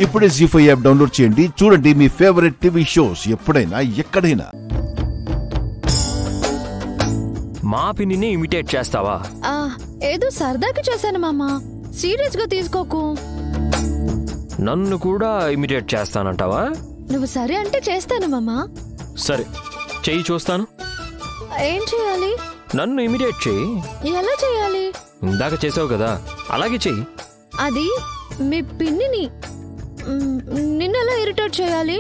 ఇప్పుడే జీ5 app download చేయండి. చూడండి మీ ఫేవరెట్ టీవీ షోస్ ఎప్పుడైనా ఎక్కడైనా. మా పిన్నిని ఇమిటేట్ చేస్తావా? ఏదో సరదాకి చేశాను మామా, సీరియస్ గా తీసుకోకు. నన్ను కూడా ఇమిటేట్ చేస్తానంటావా? నువ్వు సరే అంటే చేస్తాను మామా. సరే చెయ్యి చూస్తాను. ఏం చేయాలి? నన్ను ఇమిటేట్ చెయ్యి. ఎలా చేయాలి? ఇందాక చేసావు కదా, అలాగే చెయ్యి. అది మీ పిన్నిని నిన్నెలా ఇరిటేట్ చేయాలి?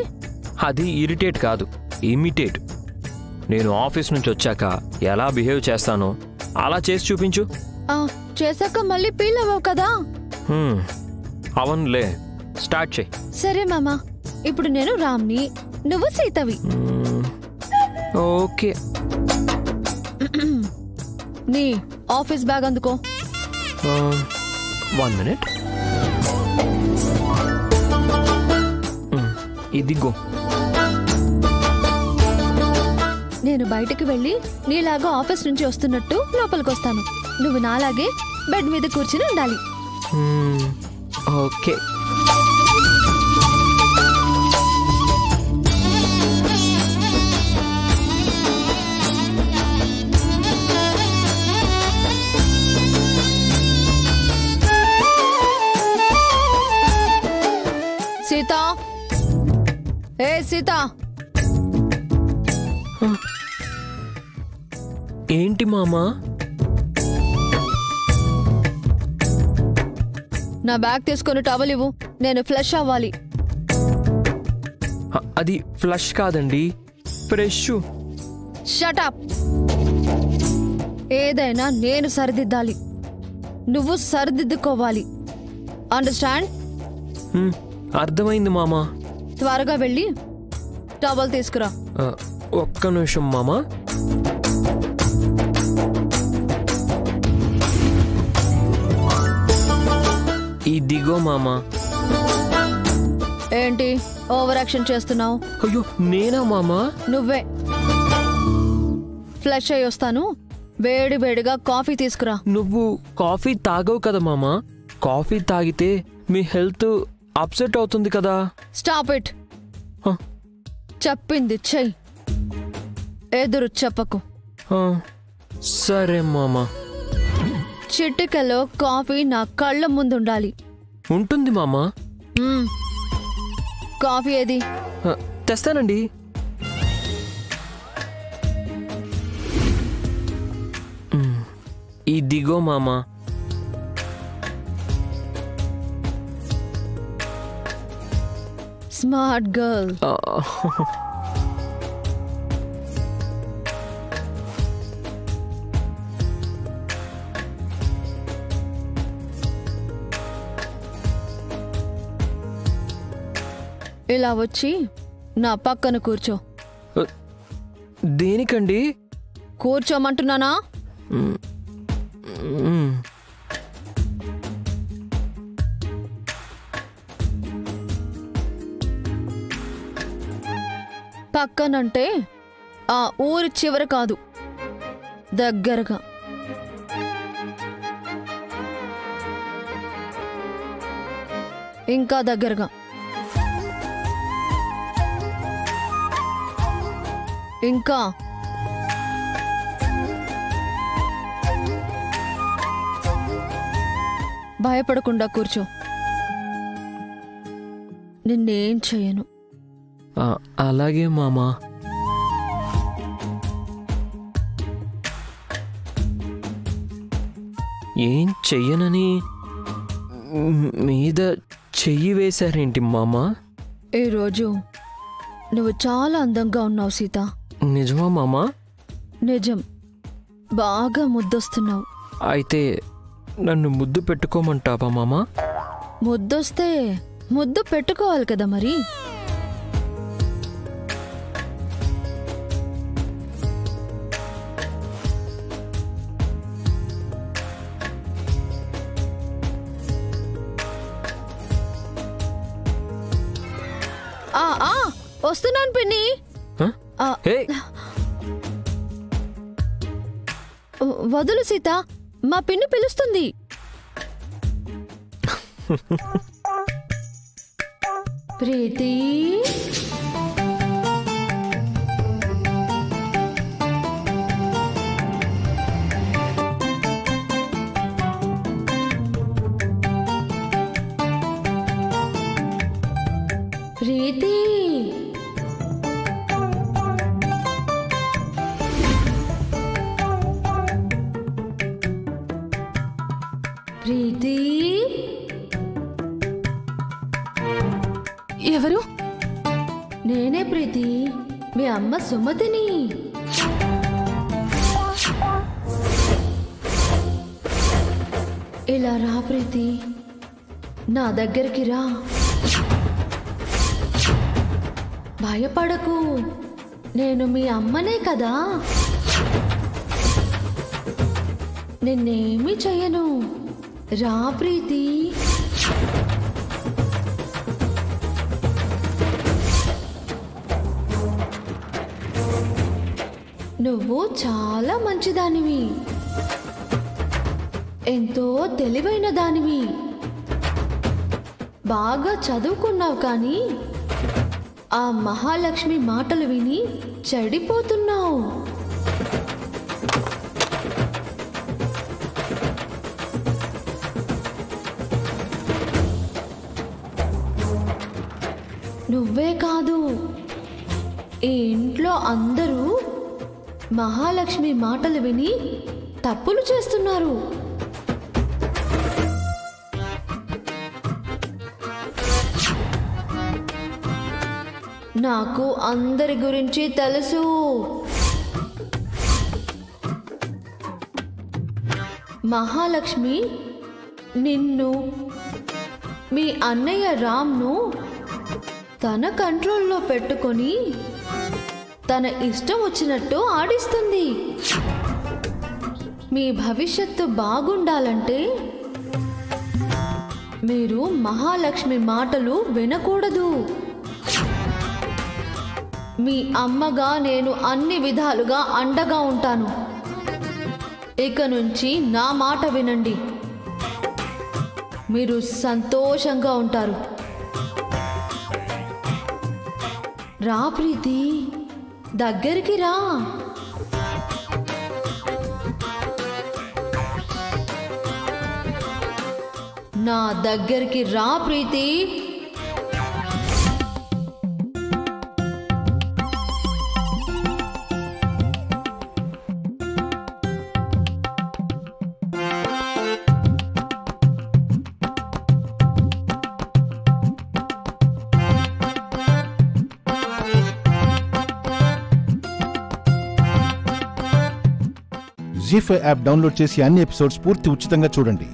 అది ఇరిటేట్ కాదు, ఇమిటేట్. నేను ఆఫీస్ నుంచి వచ్చాక ఎలా బిహేవ్ చేస్తానో అలా చేసి చూపించు. చేశాక మళ్ళీ ఫీల్ అవ్వవు కదా? అవన్లే, స్టార్ట్ చేయి. సరే మామా, ఇప్పుడు నేను రామ్ని, నువ్వు సీతవి. ఓకే. నీ ఆఫీస్ బ్యాగ్ అందుకో. 1 minute. ఇదిగో. నేను బయటకు వెళ్ళి నీలాగా ఆఫీస్ నుంచి వస్తున్నట్టు లోపలికి వస్తాను. నువ్వు నాలాగే బెడ్ మీద కూర్చుని ఉండాలి. ఓకే. సీత, ఏ సీత. ఏంటి మామా? నా బ్యాగ్ తీసుకొని టవల్ ఇవ్వు, నేను ఫ్లష్ అవ్వాలి. అది ఫ్లష్ కాదండి, ఫ్రెష్. Shut up. ఏదైనా నేను సరిదిద్దాలి, నువ్వు సరిదిద్దుకోవాలి. అండర్స్టాండ్? అర్థమైంది మామా. త్వరగా వెళ్ళి టవల్ తీసుకురా. ఒక్క నిమిషం మామా. ఇదిగో మామా. ఏంటి ఓవర్ యాక్షన్ చేస్తున్నావు? అయ్యో, నేనా మామా? నువ్వే. ఫ్లష్ అయ్యి వస్తాను, వేడి వేడిగా కాఫీ తీసుకురా. నువ్వు కాఫీ తాగవు కదా మామా. కాఫీ తాగితే మీ హెల్త్ అప్సెట్ అవుతుంది కదా. Stop it. చెప్పింది చెయ్యి, ఎదురు చెప్పకు. సరే మామా. చిటికలో కాఫీ నా కళ్ళ ముందుండాలి. ఉంటుంది మామా. కాఫీ ఏది? తెస్తానండి. ఇదిగో మామా. Smart girl. ఇలా వచ్చి నా పక్కన కూర్చో. దేనికండి? కూర్చోమంటున్నానా? పక్కనంటే ఆ ఊరి చివర కాదు, దగ్గరగా. ఇంకా దగ్గరగా. ఇంకా. భయపడకుండా కూర్చో, నిన్నేం చేయను. అలాగే మామా. ఏం చెయ్యనని మీద చెయ్యి వేశారేంటి మామా? ఈరోజు నువ్వు చాలా అందంగా ఉన్నావు సీత. నిజమా మామా? నిజం. బాగా ముద్దొస్తున్నావు. అయితే నన్ను ముద్దు పెట్టుకోమంటావా మామా? ముద్దొస్తే ముద్దు పెట్టుకోవాలి కదా మరి. వస్తున్నాను పిన్ని. వదులు సీత, మా పిన్ని పిలుస్తుంది. ప్రీతి ప్రీతి ప్రీతి ఎవరు? నేనే ప్రీతి, మీ అమ్మ సుమతిని. ఇలా రా ప్రీతి, నా దగ్గరికి రా. భయపడకు, నేను మీ అమ్మనే కదా, నిన్నేమీ చెయ్యను. రా ప్రీతి. నువ్వు చాలా మంచిదానివి, ఎంతో తెలివైన దానివి, బాగా చదువుకున్నావు, కానీ ఆ మహాలక్ష్మి మాటలు విని చెడిపోతున్నావు. నువ్వే కాదు, ఈ ఇంట్లో అందరూ మహాలక్ష్మి మాటలు విని తప్పులు చేస్తున్నారు. నాకు అందరి గురించి తెలుసు. మహాలక్ష్మి నిన్ను, మీ అన్నయ్య రామ్ను తన కంట్రోల్లో పెట్టుకొని తన ఇష్టం వచ్చినట్టు ఆడిస్తుంది. మీ భవిష్యత్తు బాగుండాలంటే మీరు మహాలక్ష్మి మాటలు వినకూడదు. మీ అమ్మగా నేను అన్ని విధాలుగా అండగా ఉంటాను. ఇక నుంచి నా మాట వినండి, మీరు సంతోషంగా ఉంటారు. రా ప్రీతి, దగ్గరికి రా. నా దగ్గరికి రా ప్రీతి. జీ5 యాప్ డౌన్లోడ్ చేసి అన్ని ఎపిసోడ్స్ పూర్తి ఉచితంగా చూడండి.